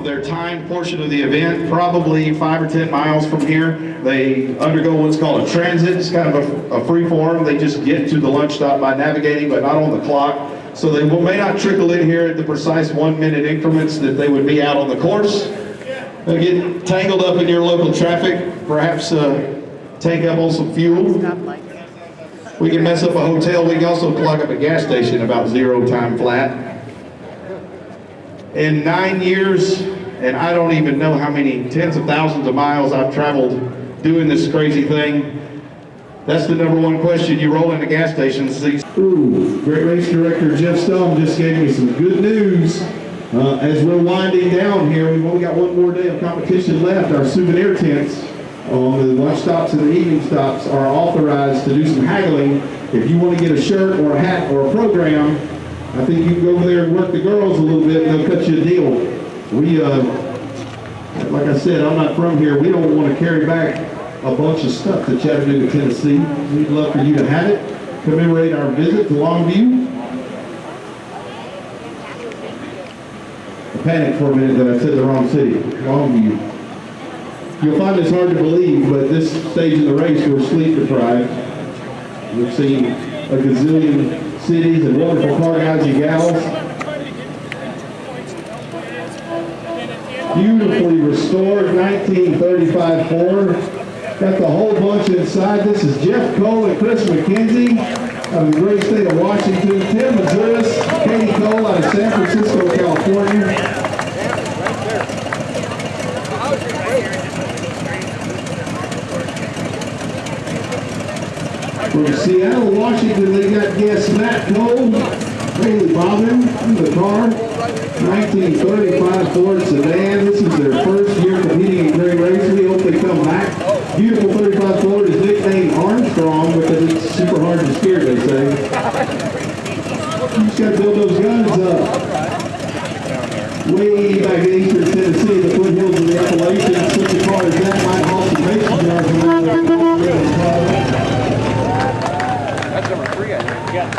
their timed portion of the event, probably 5 or 10 miles from here. They undergo what's called a transit. It's kind of a free form. They just get to the lunch stop by navigating, but not on the clock. So they may not trickle in here at the precise 1 minute increments that they would be out on the course. They'll get tangled up in your local traffic, perhaps tank up on some fuel. We can mess up a hotel. We can also clog up a gas station about 0 time flat. In 9 years, and I don't even know how many tens of thousands of miles I've traveled doing this crazy thing, that's the #1 question you roll into gas stations. Ooh, Great Race Director Jeff Stumb just gave me some good news. As we're winding down here, we've only got 1 more day of competition left. Our souvenir tents on the lunch stops and the evening stops are authorized to do some haggling. If you want to get a shirt or a hat or a program, I think you can go over there and work the girls a little bit and they'll cut you a deal. We, like I said, I'm not from here. We don't want to carry back a bunch of stuff to Chattanooga, Tennessee. We'd love for you to have it. Commemorate our visit to Longview. I panicked for a minute that I said the wrong city, Longview. You'll find this hard to believe, but this stage of the race we're sleep deprived. We've seen a gazillion cities and wonderful car guys and gals. Beautifully restored 1935 Ford. Got the whole bunch inside. This is Jeff Cole and Chris McKenzie out of the great state of Washington. Tim Mazuris, Katie Cole out of San Francisco, California. From Seattle, Washington, they got guest Matt Cole, Haley Bobbin in the car. 1935 Ford sedan. This is their first year competing in Great Race. We hope they come back. Beautiful 35 Ford is nicknamed Armstrong because it's super hard to steer, they say. You just got to build those guns up. Way back in eastern Tennessee, the foothills of the Appalachians, such a car as that might haul some mason jars around there. That's number 3, I think. Yeah.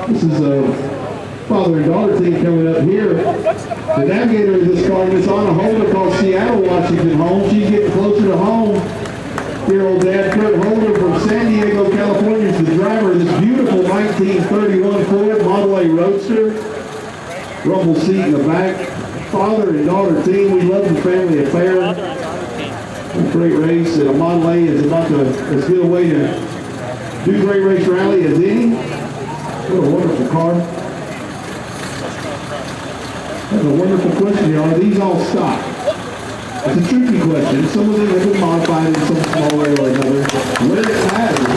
This is a father and daughter team coming up here. The navigator of this car is on a Holder called Seattle, Washington home. She's getting closer to home. Dear old dad, Kurt Holder from San Diego, California, is the driver of this beautiful 1931 Ford Model A Roadster. Rumble seat in the back. Father and daughter team, we love the family affair. A great race, and a Model A is about as good a way to do Great Race Rally as any. What a wonderful car. That's a wonderful question here. Are these all stock? It's a tricky question. Some of them have been modified in some small way or another. Where it matters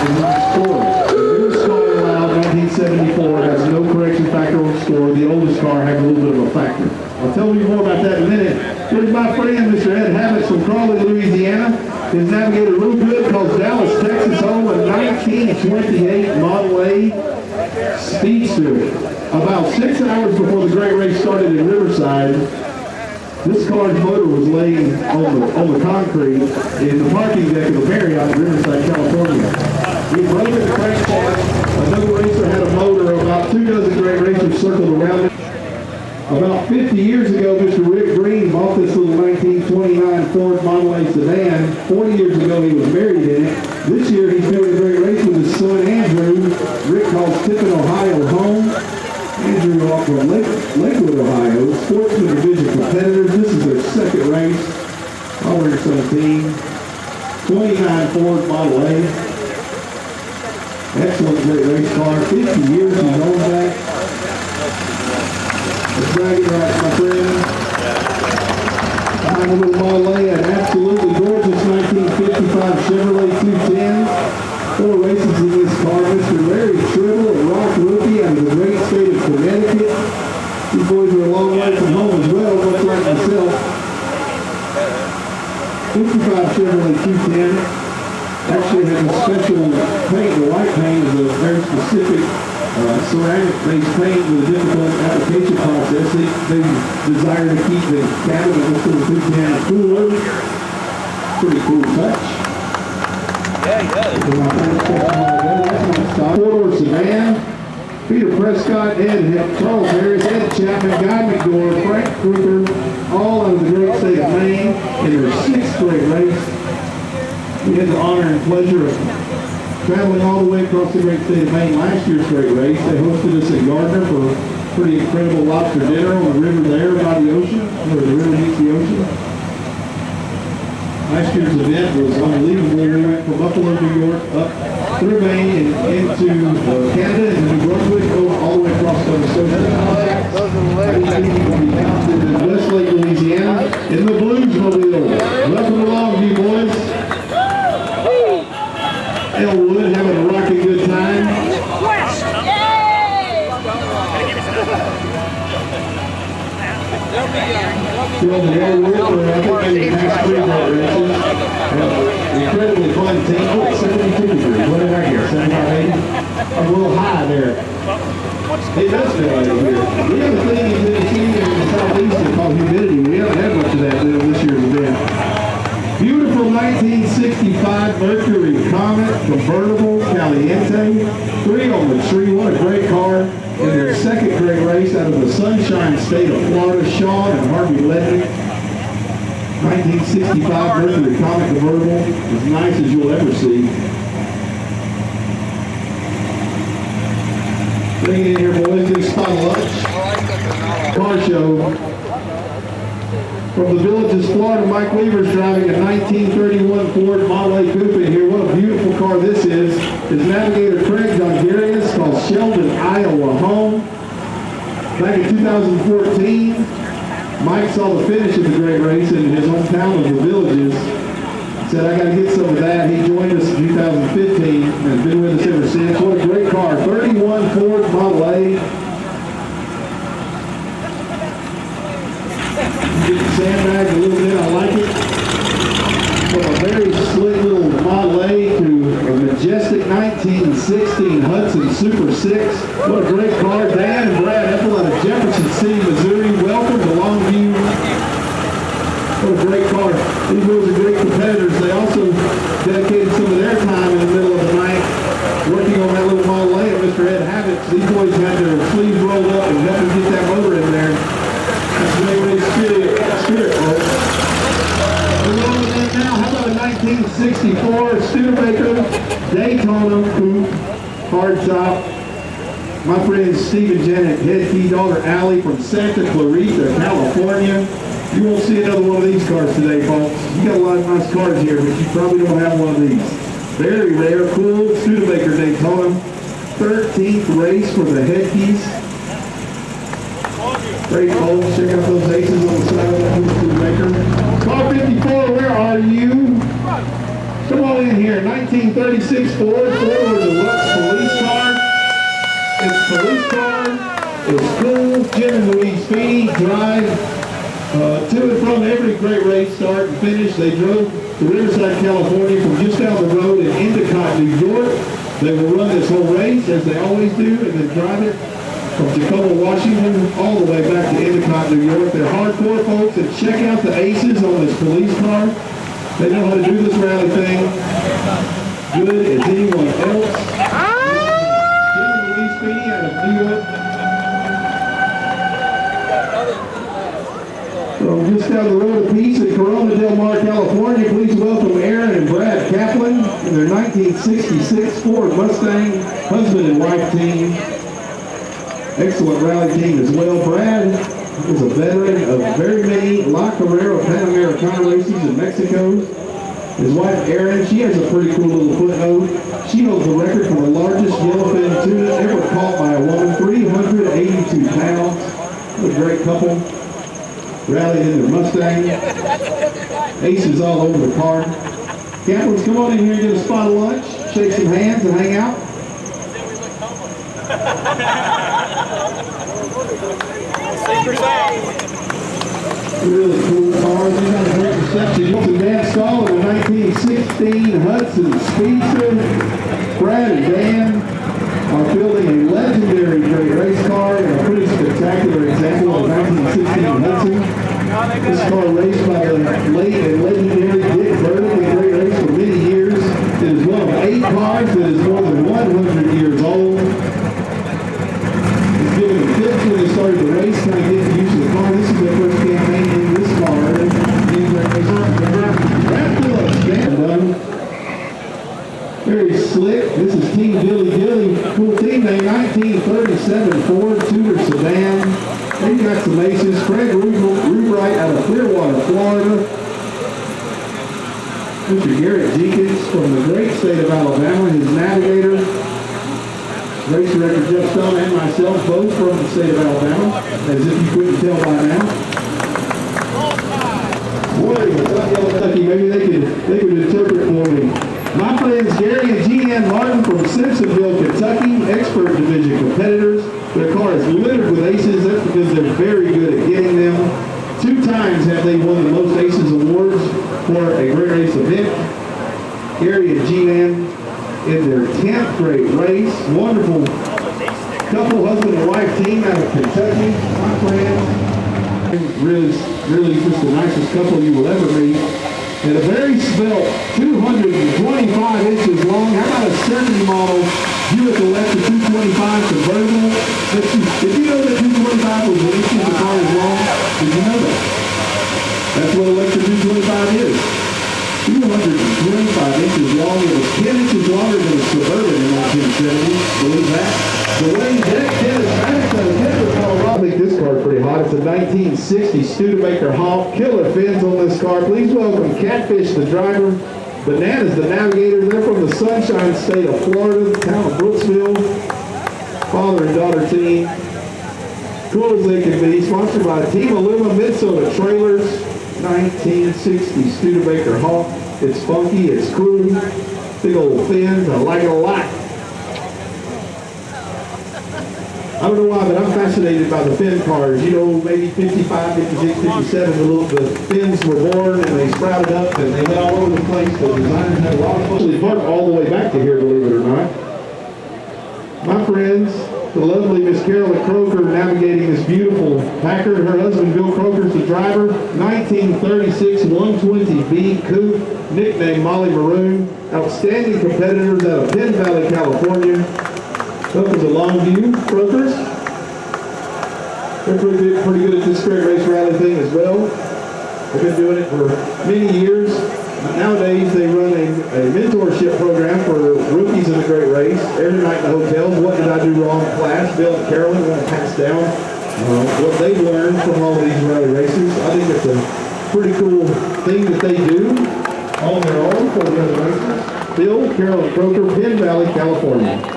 is not stored. The newest car allowed 1974 has no correction factor on score. The oldest car has a little bit of a factor. I'll tell you more about that in a minute. Here's my friend, Mr. Ed Habits from Crawley, Louisiana. His navigator real good calls Dallas, Texas home a 1928 Model A Speedster. About 6 hours before the Great Race started in Riverside, this car's motor was laying on the concrete in the parking deck of the Marriott in Riverside, California. We broke the crankshaft. Another racer had a motor. About 2 dozen Great Racers circled around it. About 50 years ago, Mr. Rick Green bought this little 1929 Ford Model A sedan. 40 years ago, he was married in it. This year, he's doing a great race with his son, Andrew. Rick calls Tiffin, Ohio home. Andrew off from Lakewood, Ohio. Sportsman Division competitors. This is their second race. I'll wear some team. 29 Ford Model A. Excellent great race car. 50 years he's owned that. The dragon rights, my friend. I'm a little Model A, an absolutely gorgeous 1955 Chevrolet 210. 4 races in this car. Mr. Larry Tribble, a rock rookie out of the great state of Connecticut. These boys are a long way from home as well, much like myself. 55 Chevrolet 210. Actually has a special paint. The white paint is a very specific ceramic-based paint with a difficult application process. They desire to keep the cabin of this little 210 cooler. Pretty cool touch. Yeah, he does. Four-door sedan. Peter Prescott, Ed Charles Harris, Ed Chapman, Guy McDore, Frank Kruger, all out of the great state of Maine in their 6th grade race. We had the honor and pleasure of traveling all the way across the great state of Maine last year's great race. They hosted us at Gardner for a pretty incredible lobster dinner on the river there by the ocean, where the river meets the ocean. Last year's event was unbelievable. We went from Buffalo, New York, up through Maine and into Canada and New Brunswick, all the way across Nova Scotia. We'll be mounted in Westlake, Louisiana, in the Bluesmobile. Welcome to Longview, boys. Elwood having a rocking good time. From the Elwood, where I think they passed 3 more races. Incredibly fun team. Oh, 72 degrees. What did I hear? 75, 80? I'm a little high there. It does feel like here. We have a thing in Tennessee and in the southeast that's called humidity. We haven't had much of that this year's event. Beautiful 1965 Mercury Comet convertible Caliente. 3 on the tree. What a great car. In their 2nd grade race out of the Sunshine State of Florida, Sean and Harvey Lednick. 1965 Mercury Comet convertible. As nice as you'll ever see. Bring it in here, boys. Big spot of lunch. Car show. From the Villages, Florida, Mike Weaver's driving a 1931 Ford Model A Coupe in here. What a beautiful car this is. His navigator Craig Dongarius called Sheldon, Iowa home. Back in 2014, Mike saw the finish of the great race in his hometown of the Villages. Said, I got to get some of that. He joined us in 2015 and has been with us ever since. What a great car. 31 Ford Model A. Sandbag a little bit, I like it. From a very slick little Model A to a majestic 1916 Hudson Super 6. What a great car. Dan and Brad Ethel out of Jefferson City, Missouri. Welcome to Longview. What a great car. These boys are great competitors. They also dedicated some of their time in the middle of the night working on that little Model A at Mr. Ed Habit's. These boys had their sleeves rolled up and helped them get that motor in there. That's the way spirit, folks. We're on with that now. How about a 1964 Studebaker Daytona Coupe hard top? My friend Steve and Janet Hedke, daughter Allie from Santa Clarita, California. You won't see another one of these cars today, folks. You got a lot of nice cars here, but you probably don't have one of these. Very rare, cool Studebaker Daytona. 13th race for the Hedkes. Great folks, check out those aces on the side of that Studebaker. Car 54, where are you? Come on in here. 1936 Ford Deluxe police car. It's police car. It's cool. Jim and Louise Feeney drive to and from every great race, start and finish. They drove to Riverside, California from just down the road in Endicott, New York. They will run this whole race as they always do and then drive it from Tacoma, Washington, all the way back to Endicott, New York. They're hardcore folks, and check out the aces on this police car. They know how to do this rally thing good as anyone else. Jim and Louise Feeney out of New York. From just down the road a piece in Corona Del Mar, California, please welcome Aaron and Brad Kaplan in their 1966 Ford Mustang husband and wife team. Excellent rally team as well. Brad is a veteran of very many La Carrera Panamericana races in Mexico. His wife Erin, she has a pretty cool little footnote. She holds the record for the largest yellowfin tuna ever caught by a woman, 382 pounds. What a great couple. Rallied in their Mustang. Aces all over the car. Kaplans, come on in here and get a spot of lunch, shake some hands and hang out. Really cool cars. These got a great reception. You can Dan Stahl in the 1916 Hudson Speedster. Brad and Dan are building a legendary great race car and a pretty spectacular example of 1916 Hudson. This car raced by the late and legendary Dick Burdick in great race for many years. It is one of 8 cars that is more than 100 years old. got some aces. Craig Rubright out of Clearwater, Florida. Mr. Garrett Jenkins from the great state of Alabama, his navigator. Race director Jeff Stumb and myself, both from the state of Alabama, as if you couldn't tell by now. Kentucky, maybe they could interpret for me. My friends Gary and Jeanne Martin from Simpsonville, Kentucky, expert division competitors. Their car is littered with aces. That's because they're very good at getting them. 2 times have they won the most aces awards for a great race event. Gary and Jeanne in their 10th grade race. Wonderful couple, husband and wife team out of Kentucky. My friends. Really just the nicest couple you will ever meet. And a very svelte, 225 inches long. How about a 70 model Buick Electra 225 convertible? Did you know that 225 was 1 inch of the car as long? Did you know that? That's what Electra 225 is. 225 inches long. It was 10 inches longer than a Suburban in 1970. Believe that? The way Jack Dennis Maddox out of Denver, Colorado. I think this car is pretty hot. It's a 1960 Studebaker Hawk. Killer fins on this car. Please welcome Catfish, the driver. Bananas, the navigator. They're from the Sunshine State of Florida, the town of Brooksville. Father and daughter team. Cool as they can be. Sponsored by Team Aluma Minnesota Trailers. 1960 Studebaker Hawk. It's funky. It's cool. Big old fins. I like it a lot. I don't know why, but I'm fascinated by the fin cars. You know, maybe 55, 56, 57, the fins were born and they sprouted up and they went all over the place. The designers had a lot of fun. They parked all the way back to here, believe it or not. My friends, the lovely Miss Carolyn Croker navigating this beautiful Packard. Her husband, Bill Croker's the driver. 1936 120B Coupe, nicknamed Molly Maroon. Outstanding competitors out of Penn Valley, California. Up is the Longview Brokers. They're pretty good at this straight race rally thing as well. They've been doing it for many years. Nowadays they run a mentorship program for rookies in the great race. Every night in the hotels, what did I do wrong in class? Bill and Carolyn want to pass down what they've learned from all these rally races. I think it's a pretty cool thing that they do on their own for the other racers. Bill, Carolyn Croker, Penn Valley, California.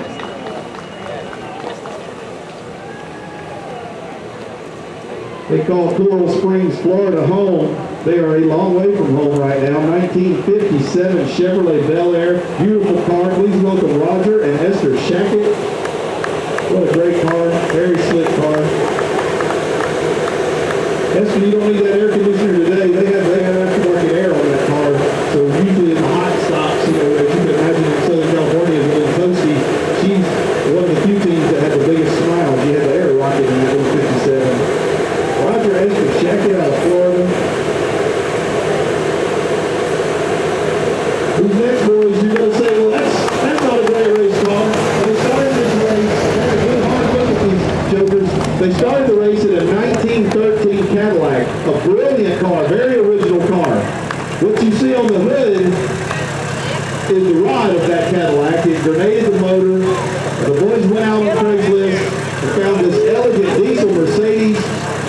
They call Coral Springs, Florida home. They are a long way from home right now. 1957 Chevrolet Bel Air. Beautiful car. Please welcome Roger and Esther Shackett. What a great car. Very slick car. Esther, you don't need that air conditioner today. They have aftermarket air on that car. So usually in the hot stops, you know, as you can imagine in Southern California, it's a little toasty. She's one of the few teams that had the biggest smile. She had the air rocket in that little 57. Roger Esther Shackett out of Florida. These next boys, you're going to say, well, that's not a great race car. They started this race, had a good hard look at these jokers. They started the race in a 1913 Cadillac, a brilliant car, very original car. What you see on the hood is the rod of that Cadillac. It grenaded the motor. The boys went out on Craigslist and found this elegant diesel Mercedes.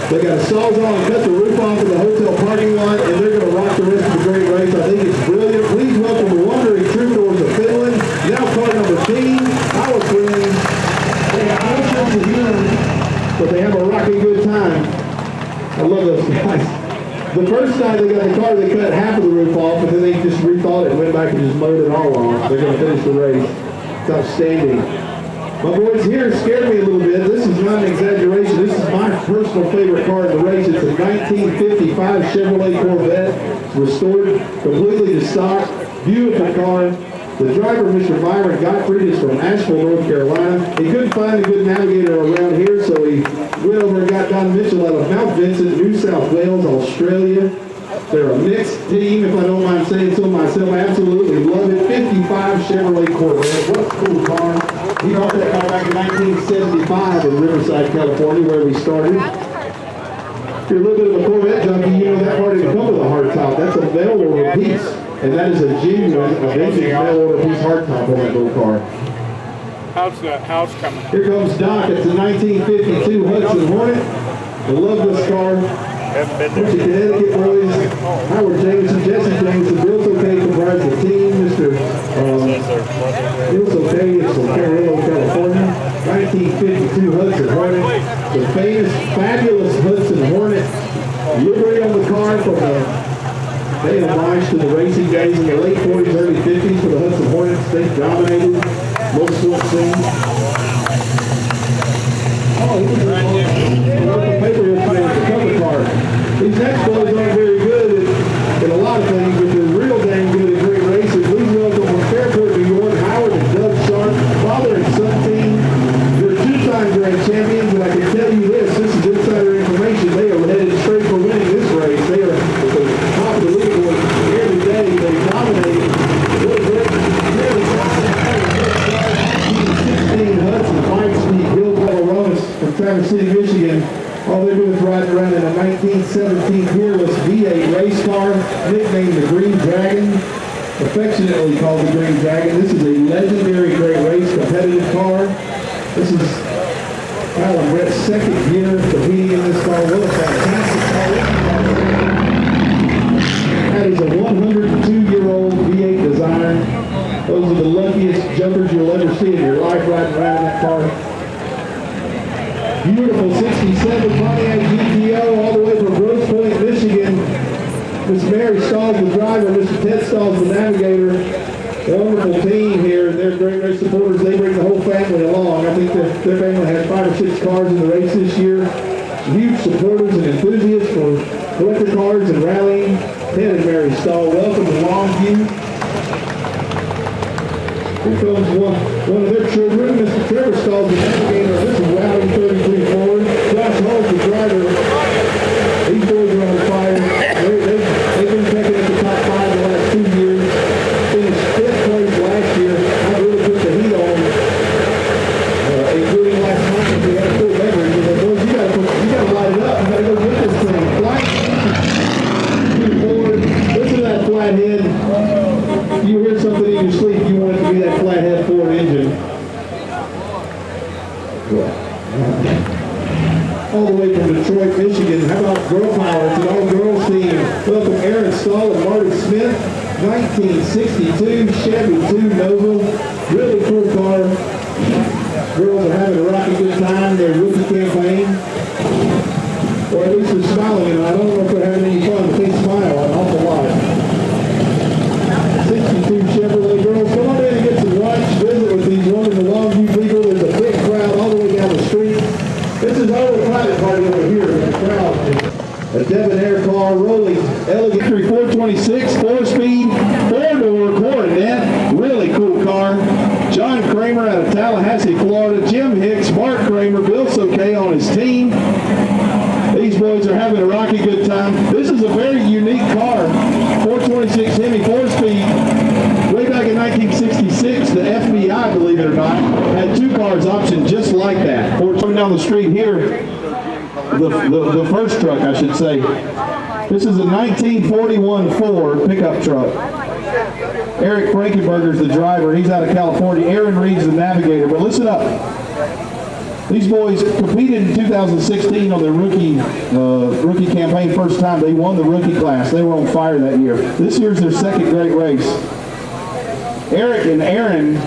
They got a sawzall and cut the roof off of the hotel parking lot, and they're going to rock the rest of the great race. I think it's brilliant. Please welcome the Wandering Troubadours of Finland. Now car number 10, our friends. They have no sense of humor, but they have a rocking good time. I love those guys. The first time they got the car, they cut half of the roof off, and then they just rethought it and went back and just mowed it all off. They're going to finish the race. It's outstanding. My boys here scared me a little bit. This is not an exaggeration. This is my personal favorite car in the race. It's a 1955 Chevrolet Corvette. It's restored completely to stock. Beautiful car. The driver, Mr. Byron Gottfried, is from Asheville, North Carolina. He couldn't find a good navigator around here, so he went over and got Don Mitchell out of Mount Vincent, New South Wales, Australia. They're a mixed team, if I don't mind saying so myself. I absolutely love it. 55 Chevrolet Corvette. What a cool car. He bought that car back in 1975 in Riverside, California, where we started. If you're a little bit of a Corvette junkie, you know that car didn't come with a hardtop. That's a mail-order piece. And that is a genuine, vintage mail-order piece hardtop on that little car. How's the house coming? Here comes Doc. It's a 1952 Hudson Hornet. I love this car. Bunch of Connecticut boys, Howard Jameson, Jesse Jameson, Bill's Okay comprised the team. Mr. Bill's Okay is from Carolina, California. 1952 Hudson Hornet. The famous, fabulous Hudson Hornet. Livery on the car from the day homage to the racing days in the late 40s, early 50s for the Hudson Hornets. They dominated most sports scenes. Oh, he was the paper yesterday with the cover car. These next boys aren't very good at a lot of things, but they're real dang good at great races. Please welcome from Fairport, New York, Howard and Doug Sharp, father and son team. They're two-time grand champions, and I can tell you this is insider information. They are headed straight for winning this race. They are at the top of the leaderboard every day. They dominate. 16 Hudson, 5-speed Bill Colorado's from Traverse City, Michigan. All they're doing is riding around in a 1917 Peerless V8 race car, nicknamed the Green Dragon, affectionately called the Green Dragon. This is a legendary great race competitive car. This is Kyle and Brett's second year competing in this car. What a fantastic car. That is a 102-year-old V8 design. Those are the luckiest jumpers you'll ever see in your life riding around in that car. Beautiful 67 Pontiac GTO all the way from Grosse Pointe, Michigan. Miss Mary Stahl's the driver, Mr. Ted Stahl's the navigator. Wonderful team here. They're great race supporters. They bring the whole family along. I think their family has 5 or 6 cars in the race this year. Huge supporters and enthusiasts for collector cars and rallying. Ted and Mary Stahl, welcome to Longview. Here comes one of their children, Mr. Trevor Stahl, the navigator. This is Rally 33 Ford. Josh Hall's the driver. These boys are on fire. They've been taking at the top 5 the last 2 years. Finished 5th place last year. I really put the heat on, including last month. We had a full beverage. But boys, you gotta light it up. You gotta go get this thing. Flight forward. Listen to that flathead. You hear something in your sleep, you want it to be that flathead Ford engine. All the way from Detroit, Michigan. How about Girl Power? It's an all-girls team. Welcome Aaron Stahl and Marty Smith. 1962 Chevy 2 Nova. Really cool car. Girls are having a rocky good time. Their rookie campaign. Or at least they're smiling. I don't know if they're having any fun, but they smile an awful lot. 62 Chevrolet girls. Come on in and get some lunch. Visit with these wonderful Longview people. There's a big crowd all the way down the street. This is our private party over here. The crowd. A debonair car, rolling, elegant 426, 4-speed, 4-door Coronet. Really cool car. John Kramer out of Tallahassee, Florida. Jim Hicks, Mark Kramer, Bill Sokay on his team. These boys are having a rocky good time. This is a very unique car. 426 Hemi 4-speed. Way back in 1966, the FBI, believe it or not, had 2 cars optioned just like that. Coming down the street here, the first truck, I should say. This is a 1941 Ford pickup truck. Eric Frankenberger's the driver. He's out of California. Aaron Reed's the navigator. But listen up. These boys competed in 2016 on their rookie campaign. First time they won the rookie class. They were on fire that year. This year's their second great race. Eric and Aaron,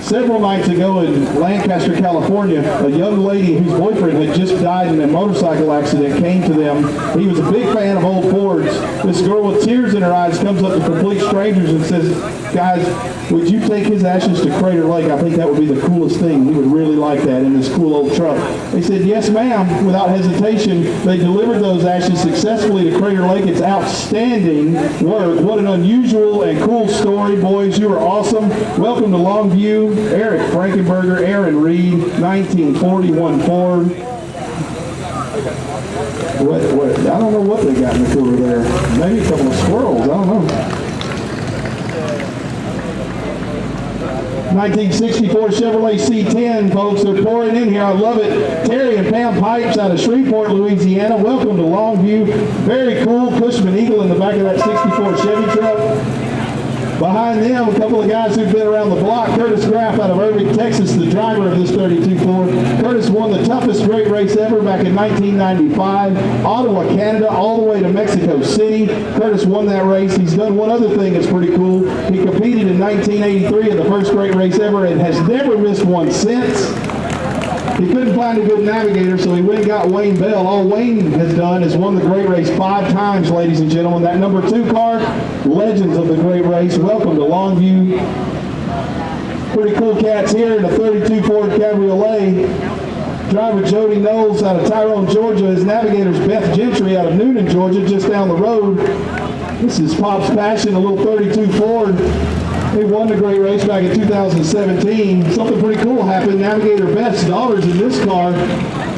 several nights ago in Lancaster, California, a young lady whose boyfriend had just died in a motorcycle accident came to them. He was a big fan of old Fords. This girl with tears in her eyes comes up to complete strangers and says, "Guys, would you take his ashes to Crater Lake? I think that would be the coolest thing. He would really like that in this cool old truck." They said, "Yes, ma'am." Without hesitation, they delivered those ashes successfully to Crater Lake. It's outstanding work. What an unusual and cool story, boys. You are awesome. Welcome to Longview. Eric Frankenberger, Aaron Reed, 1941 Ford. What? I don't know what they got in the cooler there. Maybe a couple of squirrels. I don't know. 1964 Chevrolet C10, folks. They're pouring in here. I love it. Terry and Pam Pipes out of Shreveport, Louisiana. Welcome to Longview. Very cool. Cushman Eagle in the back of that 64 Chevy truck. Behind them, a couple of guys who've been around the block. Curtis Graff out of Irving, Texas, the driver of this 32 Ford. Curtis won the toughest great race ever back in 1995. Ottawa, Canada, all the way to Mexico City. Curtis won that race. He's done one other thing that's pretty cool. He competed in 1983 in the first great race ever and has never missed one since. He couldn't find a good navigator, so he went and got Wayne Bell. All Wayne has done is won the great race 5 times, ladies and gentlemen. That number 2 car, legends of the great race. Welcome to Longview. Pretty cool cats here in a 32 Ford Cabriolet. Driver Jody Knowles out of Tyrone, Georgia. His navigator's Beth Gentry out of Noonan, Georgia, just down the road. This is Pop's Passion, a little 32 Ford. They won the great race back in 2017. Something pretty cool happened. Navigator Beth's daughters in this car,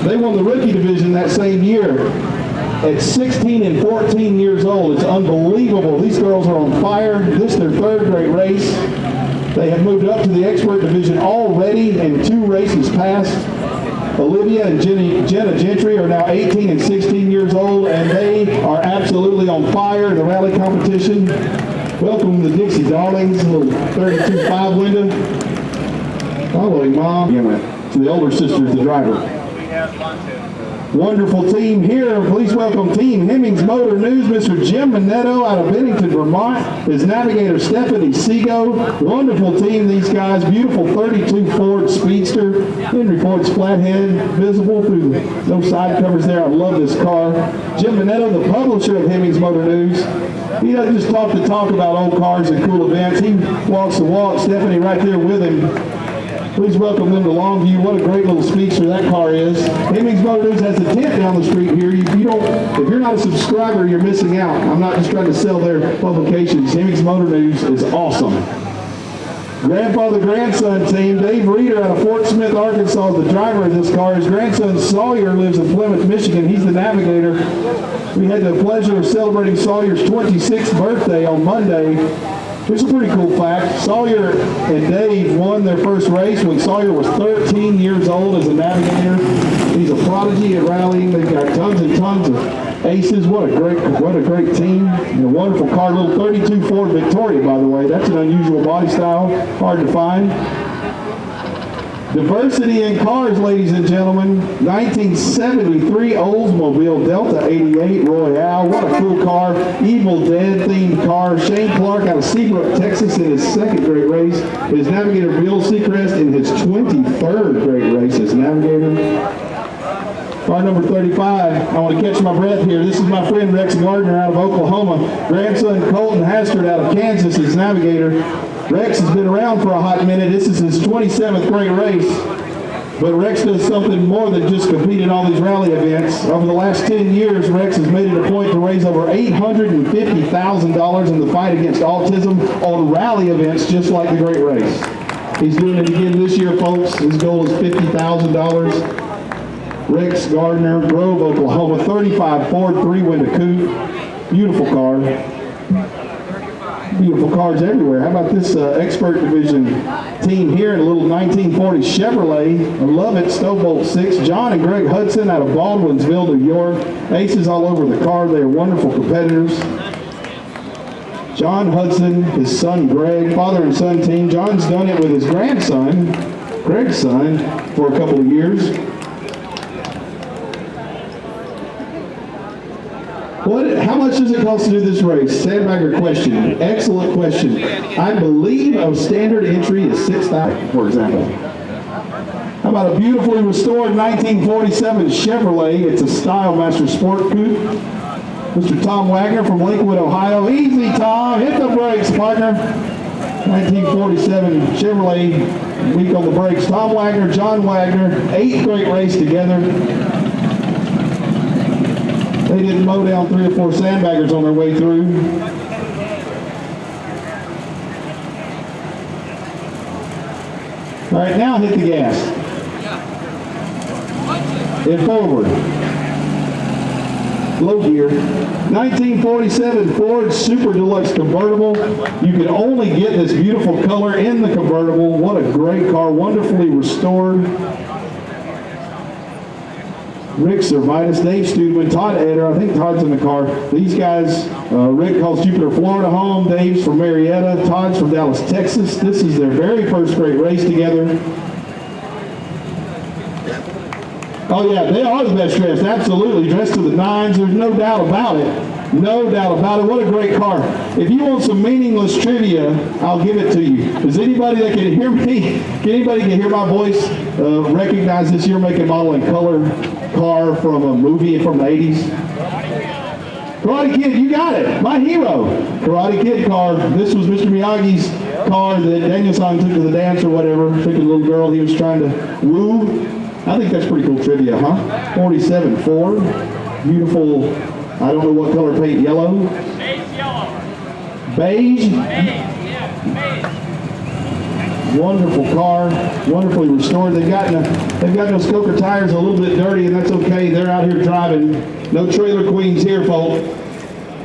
they won the rookie division that same year. At 16 and 14 years old, it's unbelievable. These girls are on fire. This is their 3rd great race. They have moved up to the expert division already and 2 races past. Olivia and Jenna Gentry are now 18 and 16 years old, and they are absolutely on fire in the rally competition. Welcome the Dixie Darlings, a little 32 5-window. Following Mom. To the older sister's the driver. Wonderful team here. Please welcome Team Hemmings Motor News, Mr. Jim Minetto out of Bennington, Vermont. His navigator, Stephanie Seago. Wonderful team, these guys. Beautiful 32 Ford Speedster. Henry Ford's flathead visible through no side covers there. I love this car. Jim Minetto, the publisher of Hemmings Motor News. He doesn't just talk the talk about old cars and cool events. He walks the walk. Stephanie right there with him. Please welcome them to Longview. What a great little speedster that car is. Hemmings Motor News has a tent down the street here. If you're not a subscriber, you're missing out. I'm not just trying to sell their publications. Hemmings Motor News is awesome. Grandfather-grandson team. Dave Reeder out of Fort Smith, Arkansas is the driver of this car. His grandson Sawyer lives in Plymouth, Michigan. He's the navigator. We had the pleasure of celebrating Sawyer's 26th birthday on Monday. Here's a pretty cool fact. Sawyer and Dave won their first race when Sawyer was 13 years old as a navigator. He's a prodigy at rallying. They've got tons and tons of aces. What a great team. And a wonderful car. Little 32 Ford Victoria, by the way. That's an unusual body style. Hard to find. Diversity in cars, ladies and gentlemen. 1973 Oldsmobile Delta 88 Royale. What a cool car. Evil Dead themed car. Shane Clark out of Seabrook, Texas in his 2nd great race. His navigator Bill Seacrest in his 23rd great race as navigator. Car number 35. I want to catch my breath here. This is my friend Rex Gardner out of Oklahoma. Grandson Colton Hastert out of Kansas as navigator. Rex has been around for a hot minute. This is his 27th great race. But Rex does something more than just compete in all these rally events. Over the last 10 years, Rex has made it a point to raise over $850,000 in the fight against autism on rally events just like the great race. He's doing it again this year, folks. His goal is $50,000. Rex Gardner, Grove, Oklahoma, 35 Ford 3-window coupe. Beautiful car. Beautiful cars everywhere. How about this expert division team here in a little 1940 Chevrolet. I love it. Stowbolt 6. John and Greg Hudson out of Baldwinsville, New York. Aces all over the car. They are wonderful competitors. John Hudson, his son Greg, father and son team. John's done it with his grandson, Greg's son, for a couple of years. How much does it cost to do this race? Sandbagger question. Excellent question. I believe a standard entry is $6,000, for example. How about a beautifully restored 1947 Chevrolet? It's a Style Master Sport coupe. Mr. Tom Wagner from Lakewood, Ohio. Easy, Tom. Hit the brakes, partner. 1947 Chevrolet. Week on the brakes. Tom Wagner, John Wagner. 8th great race together. They didn't mow down 3 or 4 sandbaggers on their way through. All right, now hit the gas. And forward. Low gear. 1947 Ford Super Deluxe convertible. You can only get this beautiful color in the convertible. What a great car, wonderfully restored. Rick Servitus, Dave Studman, Todd Eder. I think Todd's in the car. These guys, Rick calls Jupiter, Florida home. Dave's from Marietta. Todd's from Dallas, Texas. This is their very first great race together. Oh yeah, they are the best dressed, absolutely. Dressed to the nines, there's no doubt about it. No doubt about it. What a great car. If you want some meaningless trivia, I'll give it to you. Is anybody that can hear me, anybody can hear my voice, recognize this year, make, and model, and color car from a movie from the 80s? Karate Kid, you got it. My hero. Karate Kid car. This was Mr. Miyagi's car that Daniel-san took to the dance or whatever. Took a little girl he was trying to woo. I think that's pretty cool trivia, huh? 47 Ford. Beautiful, I don't know what color paint, yellow? Beige yellow. Beige? Beige, yeah, beige. Wonderful car, wonderfully restored. They've got those Coker tires a little bit dirty, and that's okay. They're out here driving. No trailer queens here, folks.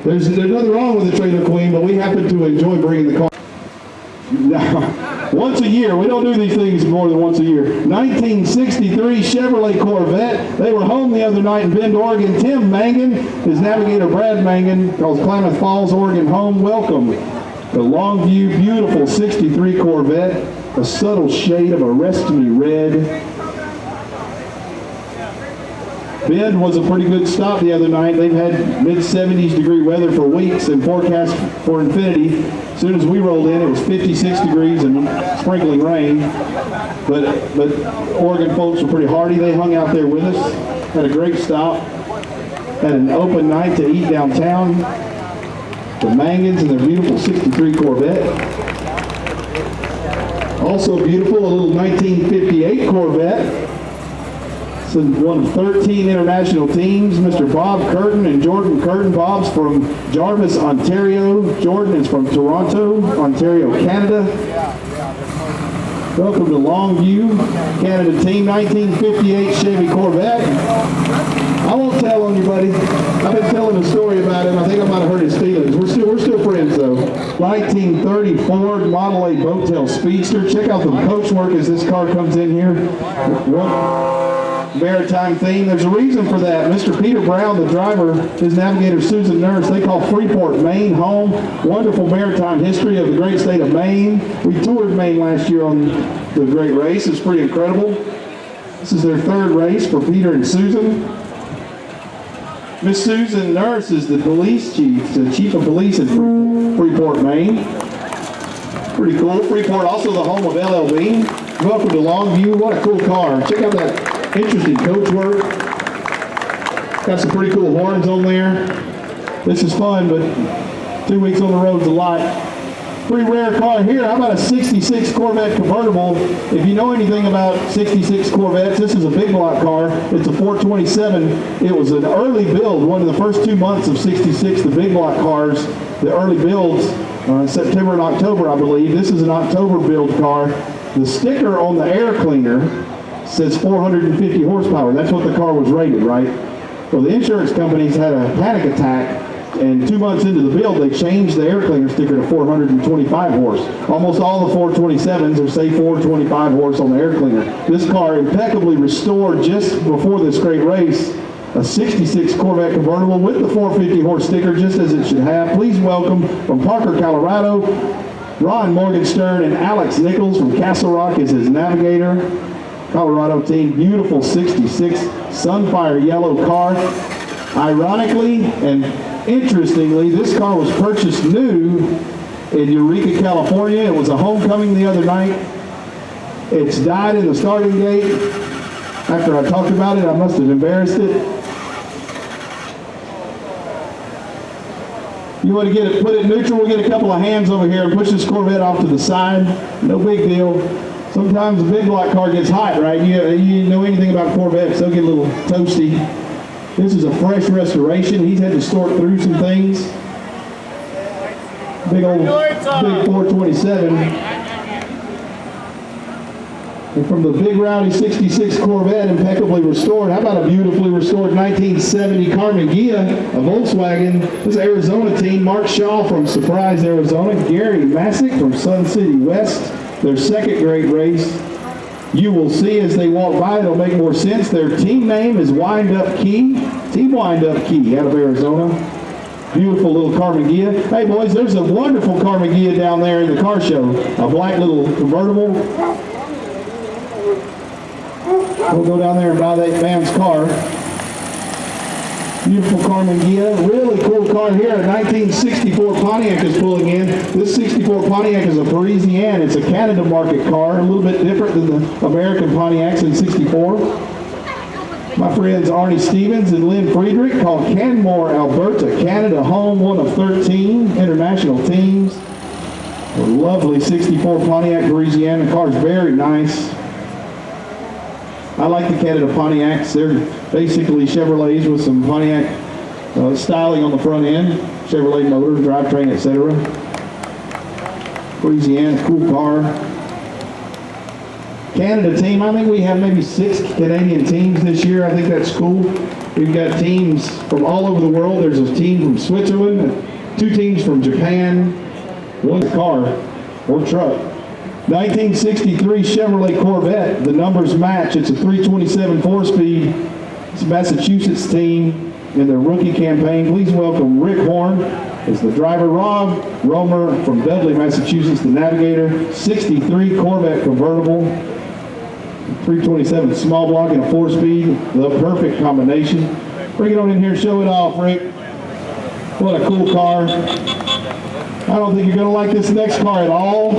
There's nothing wrong with the trailer queen, but we happen to enjoy bringing the car. Now, once a year, we don't do these things more than once a year. 1963 Chevrolet Corvette. They were home the other night in Bend, Oregon. Tim Mangan, his navigator Brad Mangan, calls Klamath Falls, Oregon home. Welcome. The Longview, beautiful 63 Corvette, a subtle shade of a Rest-Me red. Bend was a pretty good stop the other night. They've had mid-70s degree weather for weeks and forecast for infinity. As soon as we rolled in, it was 56 degrees and sprinkling rain. But Oregon folks were pretty hardy. They hung out there with us, had a great stop, had an open night to eat downtown. The Mangans and their beautiful 63 Corvette. Also beautiful, a little 1958 Corvette. It's one of 13 international teams. Mr. Bob Curtin and Jordan Curtin. Bob's from Jarvis, Ontario. Jordan is from Toronto, Ontario, Canada. Welcome to Longview, Canada team, 1958 Chevy Corvette. I won't tell on you, buddy. I've been telling a story about him. I think I might have hurt his feelings. We're still friends, though. 1930 Ford Model A Boattail Speedster. Check out the coach work as this car comes in here. Maritime theme. There's a reason for that. Mr. Peter Brown, the driver, his navigator Susan Nurse, they call Freeport, Maine home. Wonderful maritime history of the great state of Maine. We toured Maine last year on the great race. It's pretty incredible. This is their third race for Peter and Susan. Miss Susan Nurse is the police chief, the chief of police in Freeport, Maine. Pretty cool. Freeport, also the home of LL Bean. Welcome to Longview. What a cool car. Check out that interesting coach work. Got some pretty cool horns on there. This is fun, but 2 weeks on the road's a lot. Pretty rare car here. How about a 66 Corvette convertible? If you know anything about 66 Corvettes, this is a big block car. It's a 427. It was an early build, one of the first 2 months of 66, the big block cars, the early builds, September and October, I believe. This is an October build car. The sticker on the air cleaner says 450 horsepower. That's what the car was rated, right? Well, the insurance companies had a panic attack, and 2 months into the build, they changed the air cleaner sticker to 425 horse. Almost all the 427s are say 425 horse on the air cleaner. This car impeccably restored just before this great race, a 66 Corvette convertible with the 450 horse sticker, just as it should have. Please welcome from Parker, Colorado, Ron Morgenstern and Alex Nichols from Castle Rock is his navigator. Colorado team, beautiful 66 Sunfire yellow car. Ironically and interestingly, this car was purchased new in Eureka, California. It was a homecoming the other night. It's died in the starting gate. After I talked about it, I must have embarrassed it. You want to get it, put it neutral, we'll get a couple of hands over here and push this Corvette off to the side. No big deal. Sometimes a big block car gets hot, right? You know anything about Corvettes, they'll get a little toasty. This is a fresh restoration. He's had to sort through some things. Big 427. And from the big rowdy 66 Corvette, impeccably restored. How about a beautifully restored 1970 Carmen Ghia, a Volkswagen. This is Arizona team. Mark Shaw from Surprise, Arizona. Gary Masick from Sun City West. Their second great race. You will see as they walk by, it'll make more sense. Their team name is Wind Up Key. Team Wind Up Key out of Arizona. Beautiful little Carmen Ghia. Hey boys, there's a wonderful Carmen Ghia down there in the car show. A black little convertible. We'll go down there and buy that man's car. Beautiful Carmen Ghia. Really cool car here. A 1964 Pontiac is pulling in. This 64 Pontiac is a Parisienne. It's a Canada market car, a little bit different than the American Pontiacs in 64. My friends Arnie Stevens and Lynn Friedrich called Canmore, Alberta, Canada home, one of 13 international teams. A lovely 64 Pontiac Parisienne. The car's very nice. I like the Canada Pontiacs. They're basically Chevrolets with some Pontiac styling on the front end, Chevrolet motor, drivetrain, etc. Parisienne, cool car. Canada team, I think we have maybe 6 Canadian teams this year. I think that's cool. We've got teams from all over the world. There's a team from Switzerland, 2 teams from Japan, 1 car or truck. 1963 Chevrolet Corvette, the numbers match. It's a 327 4-speed. It's a Massachusetts team in their rookie campaign. Please welcome Rick Horn as the driver. Rob Romer from Dudley, Massachusetts, the navigator. 63 Corvette convertible. 327 small block and a 4-speed. The perfect combination. Bring it on in here and show it off, Rick. What a cool car. I don't think you're going to like this next car at all,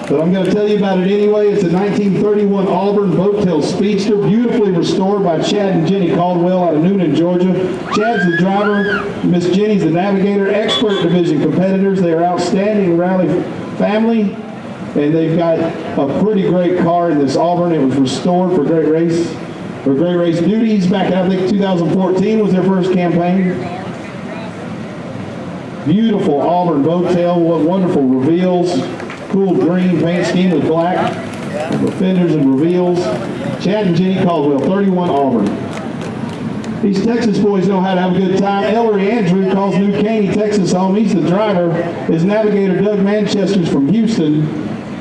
but I'm going to tell you about it anyway. It's a 1931 Auburn Boattail Speedster, beautifully restored by Chad and Jenny Caldwell out of Noonan, Georgia. Chad's the driver, Miss Jenny's the navigator, expert division competitors. They are outstanding rally family, and they've got a pretty great car in this Auburn. It was restored for great race duties back in, I think, 2014 was their first campaign. Beautiful Auburn Boattail, what wonderful reveals. Cool green paint scheme with black fenders and reveals. Chad and Jenny Caldwell, 31 Auburn. These Texas boys know how to have a good time. Ellery Andrew calls New Caney, Texas home. He's the driver. His navigator, Doug Manchester's from Houston.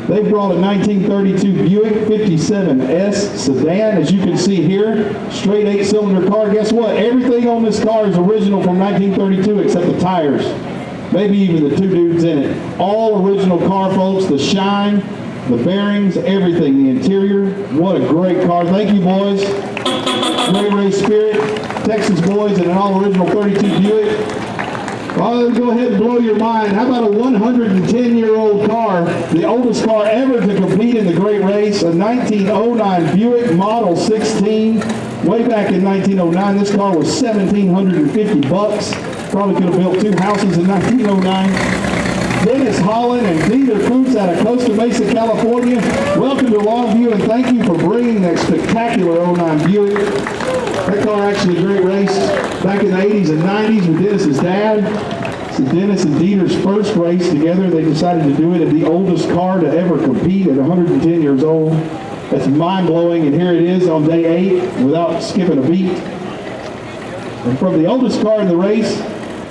They brought a 1932 Buick 57S sedan, as you can see here. Straight 8-cylinder car. Guess what? Everything on this car is original from 1932 except the tires. Maybe even the 2 dudes in it. All original car, folks. The shine, the bearings, everything, the interior. What a great car. Thank you, boys. Great race spirit. Texas boys and an all original 32 Buick. Well, go ahead and blow your mind. How about a 110-year-old car, the oldest car ever to compete in the great race, a 1909 Buick Model 16. Way back in 1909, this car was $1,750. Probably could have built 2 houses in 1909. Dennis Holland and Dieter Koontz out of Costa Mesa, California. Welcome to Longview, and thank you for bringing that spectacular 09 Buick. That car actually a great race back in the 80s and 90s with Dennis's dad. So Dennis and Dieter's first race together. They decided to do it in the oldest car to ever compete at 110 years old. That's mind-blowing, and here it is on day 8 without skipping a beat. And from the oldest car in the race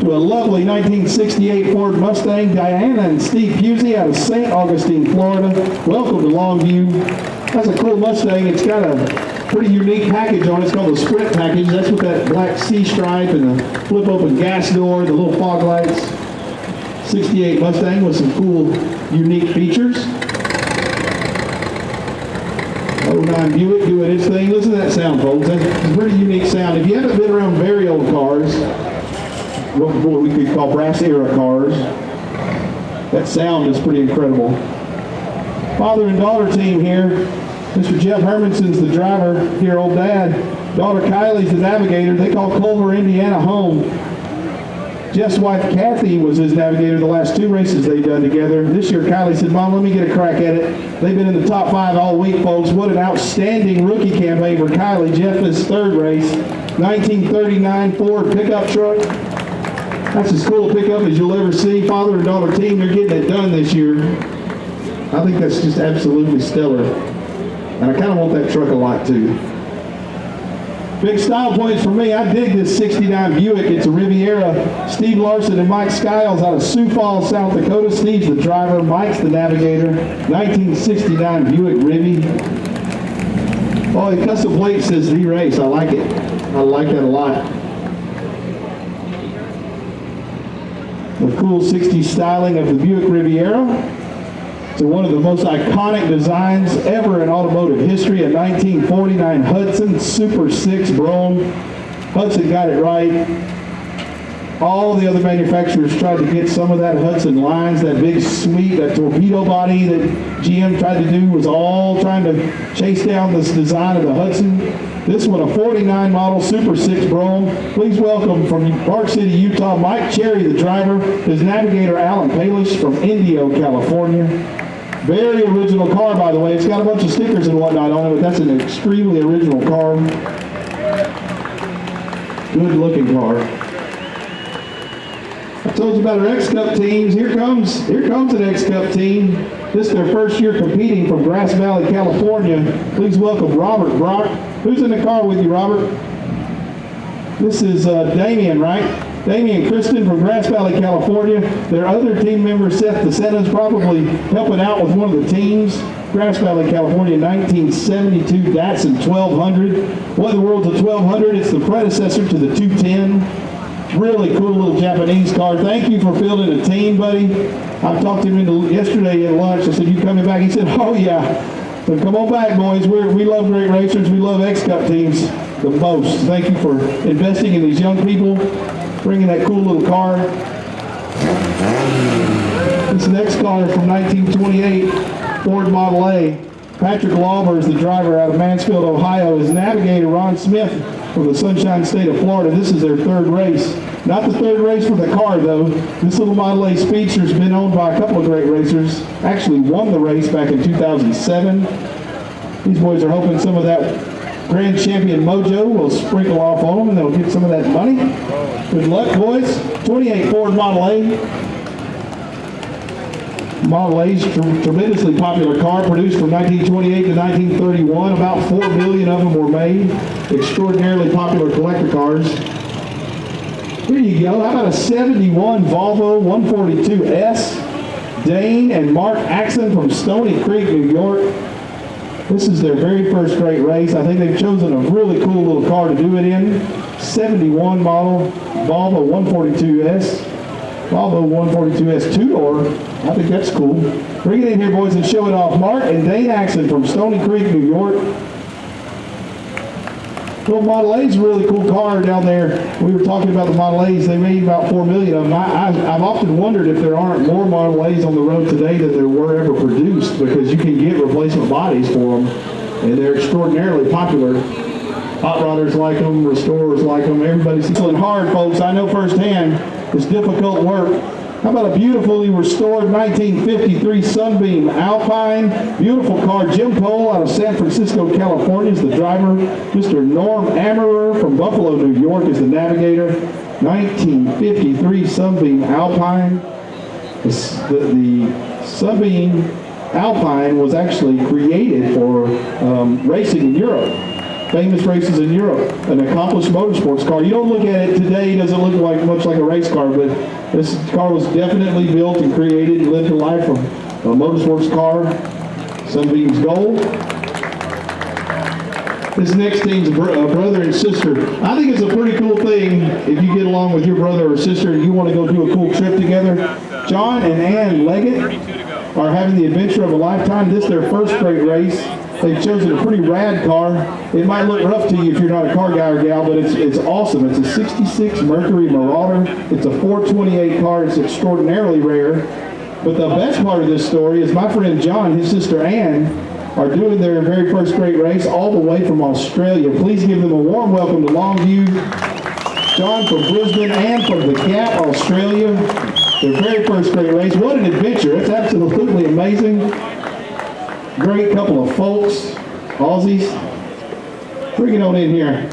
to a lovely 1968 Ford Mustang, Diana and Steve Pusey out of St. Augustine, Florida. Welcome to Longview. That's a cool Mustang. It's got a pretty unique package on it. It's called the Sprint package. That's with that black C stripe and the flip open gas door, the little fog lights. 68 Mustang with some cool, unique features. 09 Buick doing its thing. Listen to that sound, folks. That's a pretty unique sound. If you haven't been around very old cars, what we could call brass era cars, that sound is pretty incredible. Father and daughter team here. Mr. Jeff Hermanson's the driver here, old dad. Daughter Kylie's the navigator. They call Culver, Indiana home. Jeff's wife Kathy was his navigator the last 2 races they've done together. This year Kylie said, Mom, let me get a crack at it. They've been in the top 5 all week, folks. What an outstanding rookie campaign for Kylie. Jeff, his 3rd race. 1939 Ford pickup truck. That's as cool a pickup as you'll ever see. Father and daughter team, they're getting it done this year. I think that's just absolutely stellar. And I kind of want that truck a lot too. Big style points for me. I dig this 69 Buick. It's a Riviera. Steve Larson and Mike Skiles out of Sioux Falls, South Dakota. Steve's the driver. Mike's the navigator. 1969 Buick Rivi. Oh, the custom plate says V-Race. I like it. I like that a lot. The cool 60s styling of the Buick Riviera. It's one of the most iconic designs ever in automotive history. A 1949 Hudson Super 6 Brougham. Hudson got it right. All the other manufacturers tried to get some of that Hudson lines, that big sweep, that torpedo body that GM tried to do was all trying to chase down this design of the Hudson. This one, a 49 model Super 6 Brougham. Please welcome from Park City, Utah, Mike Cherry, the driver, his navigator, Alan Palish from Indio, California. Very original car, by the way. It's got a bunch of stickers and whatnot on it, but that's an extremely original car. Good looking car. I told you about our X-Cup teams. Here comes an X-Cup team. This is their first year competing from Grass Valley, California. Please welcome Robert Brock. Who's in the car with you, Robert? This is Damien, right? Damien Kristen from Grass Valley, California. Their other team member, Seth DeSantis, probably helping out with one of the teams. Grass Valley, California, 1972 Datsun 1200. What in the world's a 1200? It's the predecessor to the 210. Really cool little Japanese car. Thank you for fielding a team, buddy. I talked to him yesterday at lunch. I said, you coming back? He said, oh yeah. So come on back, boys. We love great racers. We love X-Cup teams the most. Thank you for investing in these young people, bringing that cool little car. This next car is from 1928, Ford Model A. Patrick Lauber is the driver out of Mansfield, Ohio. His navigator, Ron Smith, from the Sunshine State of Florida. This is their third race. Not the third race for the car, though. This little Model A Speedster's been owned by a couple of great racers. Actually won the race back in 2007. These boys are hoping some of that Grand Champion mojo will sprinkle off on them and they'll get some of that money. Good luck, boys. 28 Ford Model A. Model A's tremendously popular car, produced from 1928 to 1931. About 4 million of them were made. Extraordinarily popular collector cars. Here you go. How about a 71 Volvo 142S? Dane and Mark Axon from Stony Creek, New York. This is their very first great race. I think they've chosen a really cool little car to do it in. 71 model Volvo 142S. Volvo 142S two-door. I think that's cool. Bring it in here, boys, and show it off. Mark and Dane Axon from Stony Creek, New York. Well, Model A's a really cool car down there. We were talking about the Model A's. They made about 4 million of them. I've often wondered if there aren't more Model A's on the road today than there were ever produced, because you can get replacement bodies for them, and they're extraordinarily popular. Hot rodders like them, restorers like them. Everybody's feeling hard, folks. I know firsthand. It's difficult work. How about a beautifully restored 1953 Sunbeam Alpine? Beautiful car. Jim Cole out of San Francisco, California is the driver. Mr. Norm Ammerer from Buffalo, New York is the navigator. 1953 Sunbeam Alpine. The Sunbeam Alpine was actually created for racing in Europe. Famous races in Europe, an accomplished motorsports car. You don't look at it today, it doesn't look much like a race car, but this car was definitely built and created and lived a life from a motorsports car. Sunbeam's Gold. This next team's a brother and sister. I think it's a pretty cool thing if you get along with your brother or sister and you want to go do a cool trip together. John and Ann Leggett are having the adventure of a lifetime. This is their first great race. They've chosen a pretty rad car. It might look rough to you if you're not a car guy or gal, but it's awesome. It's a 66 Mercury Marauder. It's a 428 car. It's extraordinarily rare. But the best part of this story is my friend John and his sister Ann are doing their very first great race all the way from Australia. Please give them a warm welcome to Longview. John from Brisbane, Ann from the Gap, Australia. Their very first great race. What an adventure. It's absolutely amazing. Great couple of folks, Aussies. Bring it on in here.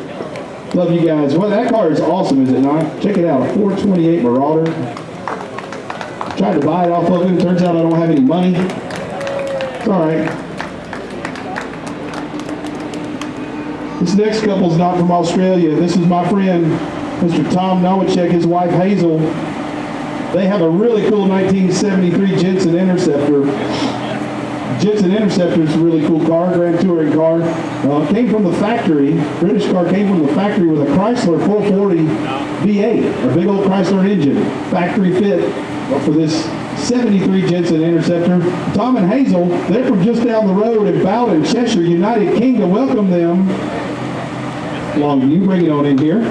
Love you guys. Well, that car is awesome, is it not? Check it out, a 428 Marauder. Tried to buy it off of him. Turns out I don't have any money. It's all right. This next couple's not from Australia. This is my friend, Mr. Tom Nowacek, his wife Hazel. They have a really cool 1973 Jensen Interceptor. Jensen Interceptor is a really cool car, Grand Touring car. Came from the factory. British car came from the factory with a Chrysler 440 V8, a big old Chrysler engine, factory fit for this 73 Jensen Interceptor. Tom and Hazel, they're from just down the road in Bowden, Cheshire, United Kingdom. Welcome them. Longview, bring it on in here.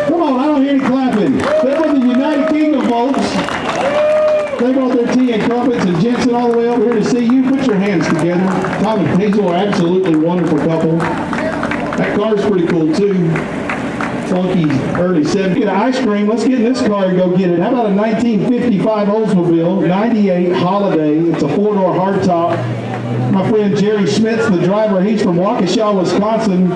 Come on, I don't hear any clapping. They're from the United Kingdom, folks. They brought their tea and crumpets and Jensen all the way over here to see you. Put your hands together. Tom and Hazel are absolutely wonderful couple. That car's pretty cool too. Funky early 70s. Get an ice cream. Let's get in this car and go get it. How about a 1955 Oldsmobile, 98 Holiday. It's a four-door hardtop. My friend Jerry Schmitz, the driver, he's from Waukesha, Wisconsin.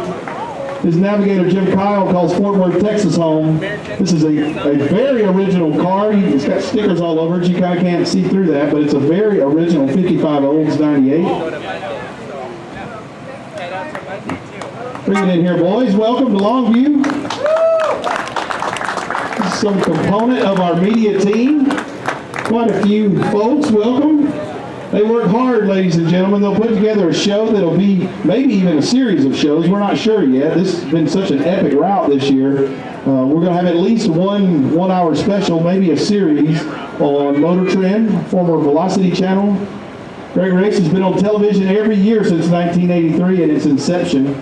His navigator, Jim Kyle, calls Fort Worth, Texas home. This is a very original car. It's got stickers all over it. You kind of can't see through that, but it's a very original 55 Olds 98. Bring it in here, boys. Welcome to Longview. This is some component of our media team. Quite a few folks. Welcome. They work hard, ladies and gentlemen. They'll put together a show that'll be maybe even a series of shows. We're not sure yet. This has been such an epic route this year. We're going to have at least one hour special, maybe a series on Motor Trend, former Velocity Channel. Greg Race has been on television every year since 1983 at its inception.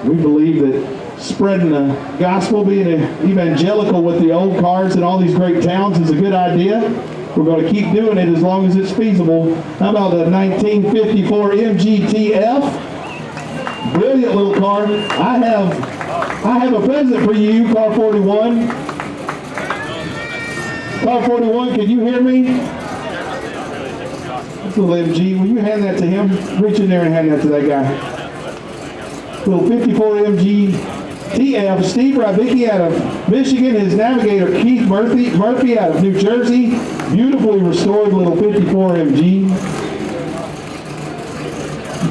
We believe that spreading the gospel, being evangelical with the old cars in all these great towns is a good idea. We're going to keep doing it as long as it's feasible. How about the 1954 MGTF? Brilliant little car. I have a present for you, Car 41. Car 41, can you hear me? That's a little MG. Will you hand that to him? Reach in there and hand that to that guy. Little 54 MG TF. Steve Rybicki out of Michigan. His navigator Keith Murphy out of New Jersey. Beautifully restored little 54 MG.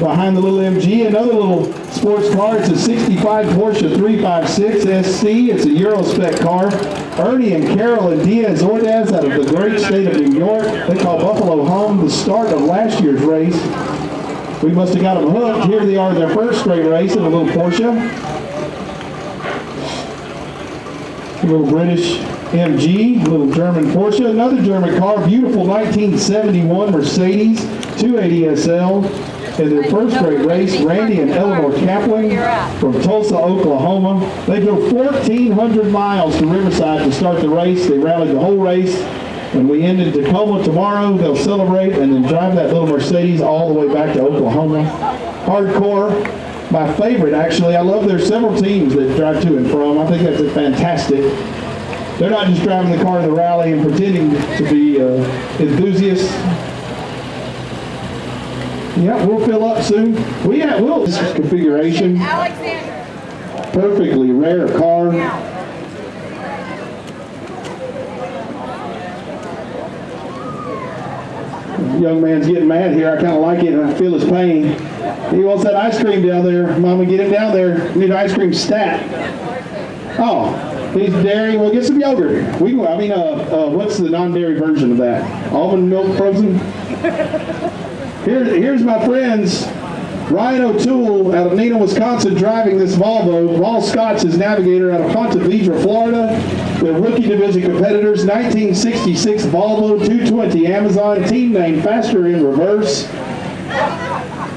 Behind the little MG, another little sports car. It's a 65 Porsche 356 SC. It's a Euro spec car. Ernie and Carol and Diaz Ordaz out of the great state of New York. They call Buffalo home. The start of last year's race. We must have got them hooked. Here they are, their first straight race in a little Porsche. A little British MG, a little German Porsche, another German car, beautiful 1971 Mercedes 280 SL. In their first great race, Randy and Eleanor Kaplan from Tulsa, Oklahoma. They drove 1,400 miles to Riverside to start the race. They rallied the whole race. When we end in Tacoma tomorrow, they'll celebrate and then drive that little Mercedes all the way back to Oklahoma. Hardcore, my favorite actually. I love there's several teams that drive to and from. I think that's fantastic. They're not just driving the car in the rally and pretending to be enthusiasts. Yeah, we'll fill up soon. We'll this is configuration. Alexander. Perfectly rare car. Young man's getting mad here. I kind of like it and I feel his pain. He wants that ice cream down there. Mama, get him down there. We need ice cream stat. Oh, he's dairy. Well, get some yogurt. What's the non-dairy version of that? Almond milk frozen? Here's my friends. Ryan O'Toole out of Neenah, Wisconsin, driving this Volvo. Paul Scott's his navigator out of Ponte Vedra, Florida. They're rookie division competitors. 1966 Volvo 220 Amazon, team name Faster in Reverse.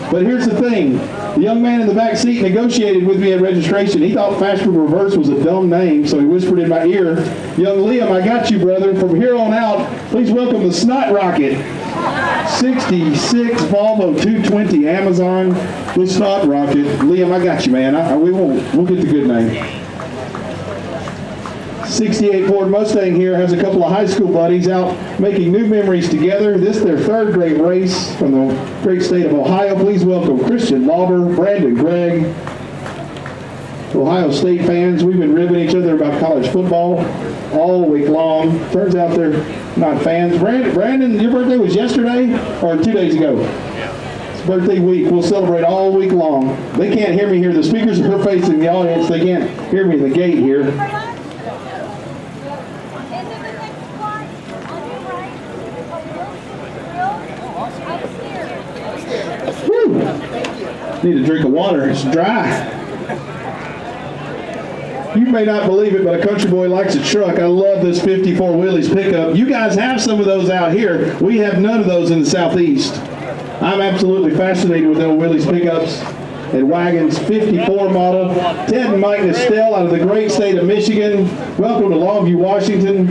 But here's the thing. The young man in the back seat negotiated with me at registration. He thought Faster in Reverse was a dumb name, so he whispered in my ear, "Young Liam, I got you, brother. From here on out, please welcome the Snot Rocket." 66 Volvo 220 Amazon, the Snot Rocket. Liam, I got you, man. We'll get the good name. 68 Ford Mustang here has a couple of high school buddies out making new memories together. This is their third great race from the great state of Ohio. Please welcome Christian Lauber, Brandon Gregg. Ohio State fans, we've been ribbing each other about college football all week long. Turns out they're not fans. Brandon, your birthday was yesterday or 2 days ago? It's birthday week. We'll celebrate all week long. They can't hear me here. The speakers are facing the audience. They can't hear me at the gate here. Need a drink of water, it's dry. You may not believe it, but a country boy likes a truck. I love this 54 Willys pickup. You guys have some of those out here. We have none of those in the Southeast. I'm absolutely fascinated with those Willys pickups and wagons. 54 model. Ted and Mike Nestel out of the great state of Michigan. Welcome to Longview, Washington.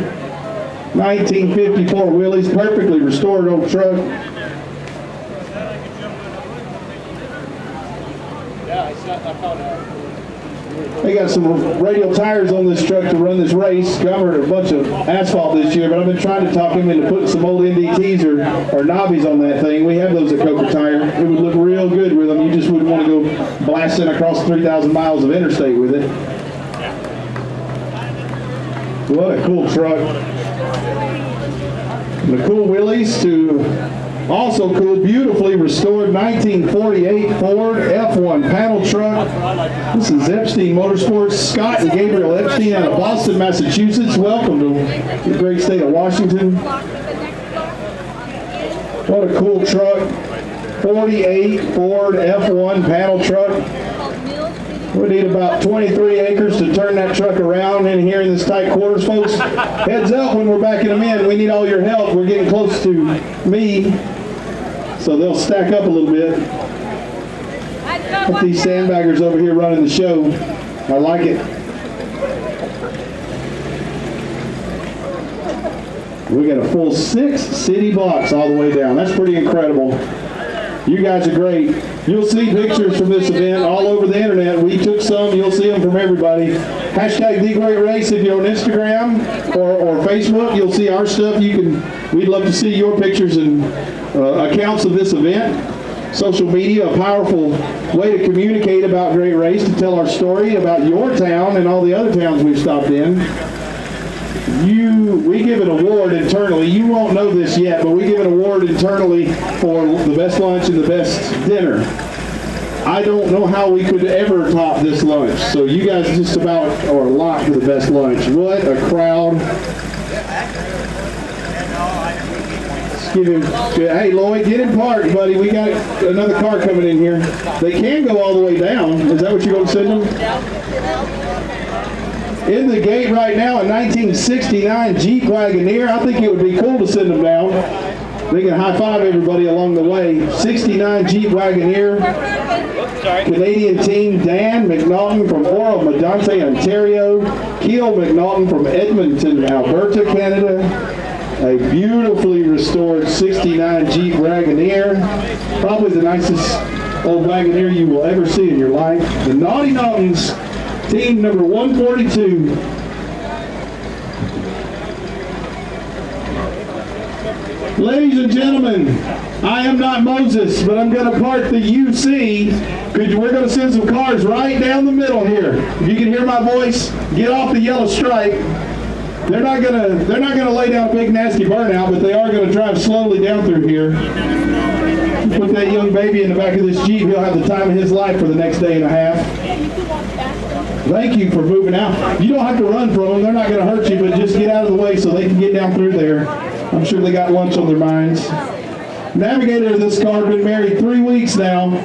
1954 Willys, perfectly restored old truck. They got some radial tires on this truck to run this race. Covered a bunch of asphalt this year, but I've been trying to talk him into putting some old NDTs or knobbies on that thing. We have those at Coker Tire. It would look real good with them. You just wouldn't want to go blasting across 3,000 miles of interstate with it. What a cool truck. And the cool Willys to also cool, beautifully restored 1948 Ford F1 panel truck. This is Epstein Motorsports. Scott and Gabriel Epstein out of Boston, Massachusetts. Welcome to the great state of Washington. What a cool truck. 48 Ford F1 panel truck. We need about 23 acres to turn that truck around in here in this tight quarters, folks. Heads up when we're backing them in. We need all your help. We're getting close to me, so they'll stack up a little bit. Got these sandbaggers over here running the show. I like it. We got a full 6 city blocks all the way down. That's pretty incredible. You guys are great. You'll see pictures from this event all over the internet. We took some. You'll see them from everybody. Hashtag The Great Race if you're on Instagram or Facebook. You'll see our stuff. We'd love to see your pictures and accounts of this event. Social media, a powerful way to communicate about Great Race, to tell our story about your town and all the other towns we've stopped in. We give an award internally. You won't know this yet, but we give an award internally for the best lunch and the best dinner. I don't know how we could ever top this lunch. So you guys just about are locked for the best lunch. What a crowd. Let's give him, hey Lloyd, get in park, buddy. We got another car coming in here. They can go all the way down. Is that what you're going to send them? In the gate right now, a 1969 Jeep Wagoneer. I think it would be cool to send them down. They can high five everybody along the way. 69 Jeep Wagoneer. Canadian team Dan McNaughton from Oro Medonte, Ontario. Keel McNaughton from Edmonton, Alberta, Canada. A beautifully restored 69 Jeep Wagoneer. Probably the nicest old Wagoneer you will ever see in your life. The Naughty Naughtons. Team number 142. Ladies and gentlemen, I am not Moses, but I'm going to park the UC. We're going to send some cars right down the middle here. If you can hear my voice, get off the yellow stripe. They're not going to lay down a big nasty burnout, but they are going to drive slowly down through here. Put that young baby in the back of this Jeep. He'll have the time of his life for the next day and a half. Thank you for moving out. You don't have to run from them. They're not going to hurt you, but just get out of the way so they can get down through there. I'm sure they got lunch on their minds. Navigator of this car, been married 3 weeks now.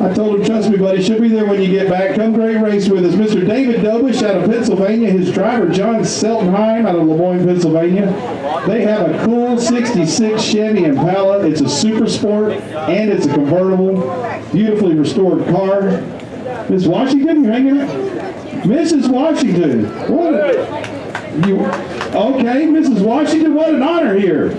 I told him, trust me, buddy, she'll be there when you get back. Come Great Race with us. Mr. David Dobish out of Pennsylvania. His driver, John Seltenheim out of Lemoyne, Pennsylvania. They have a cool 66 Chevy Impala. It's a super sport, and it's a convertible. Beautifully restored car. Miss Washington, you hanging out? Mrs. Washington, okay, Mrs. Washington, what an honor here.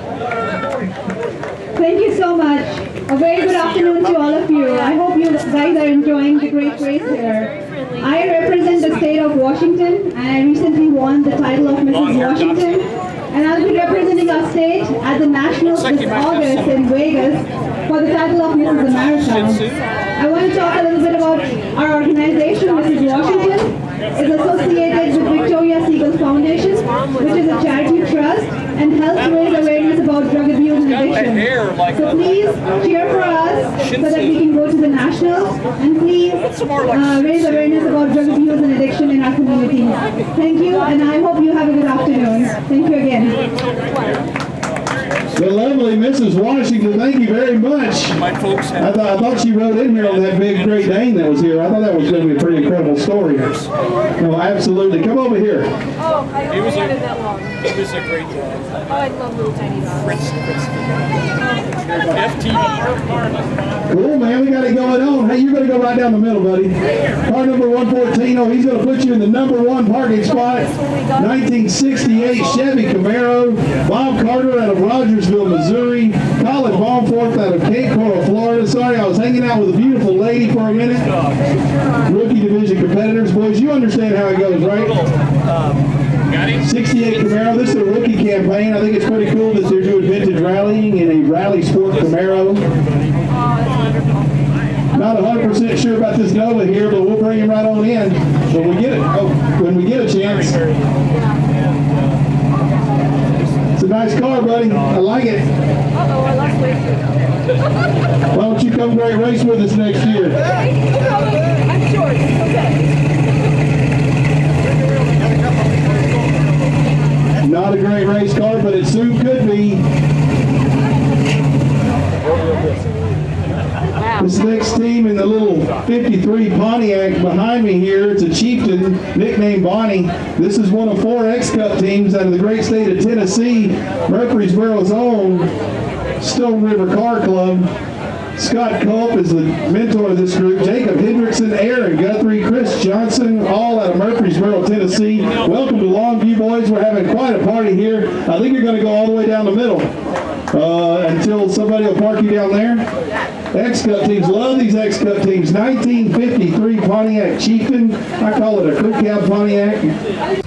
Thank you so much. A very good afternoon to all of you. I hope you guys are enjoying the great race here. I represent the state of Washington, and I recently won the title of Mrs. Washington. And I'll be representing our state at the Nationals this August in Vegas for the title of Mrs. America. I want to talk a little bit about our organization, Mrs. Washington. It's associated with Victoria Siegel Foundation, which is a charity trust and helps raise awareness about drug abuse and addiction. So please cheer for us so that we can go to the Nationals, and please raise awareness about drug abuse and addiction in our community. Thank you, and I hope you have a good afternoon. Thank you again. The lovely Mrs. Washington, thank you very much. My folks I thought she wrote in here on that big Great Dane that was here. I thought that was going to be a pretty incredible story. No, absolutely. Come over here. Oh, I only had it that long. It was a great day. Oh, I love little tiny dogs. FT. Cool, man. We got it going on. Hey, you're going to go right down the middle, buddy. Car number 114. Oh, he's going to put you in the number 1 parking spot. 1968 Chevy Camaro. Bob Carter out of Rogersville, Missouri. Calif out of Cape Coral, Florida. Sorry, I was hanging out with a beautiful lady for a minute. Rookie division competitors. Boys, you understand how it goes, right? 68 Camaro. This is a rookie campaign. I think it's pretty cool that they're doing vintage rallying in a rally sport Camaro. Not 100% sure about this Nova here, but we'll bring him right on in when we get it. Oh, when we get a chance. It's a nice car, buddy. I like it. Uh-oh, I lost weight. Why don't you come great race with us next year? I'm short. It's okay. Not a great race car, but it soon could be. This next team in the little 53 Pontiac behind me here, it's a Chieftain, nicknamed Bonnie. This is one of 4 X-Cup teams out of the great state of Tennessee, Murfreesboro's own Stone River Car Club. Scott Culp is the mentor of this group. Jacob Hendrickson, Aaron Guthrie, Chris Johnson, all out of Murfreesboro, Tennessee. Welcome to Longview, boys. We're having quite a party here. I think you're going to go all the way down the middle until somebody will park you down there. X-Cup teams, love these X-Cup teams. 1953 Pontiac Chieftain. I call it a crew cab Pontiac.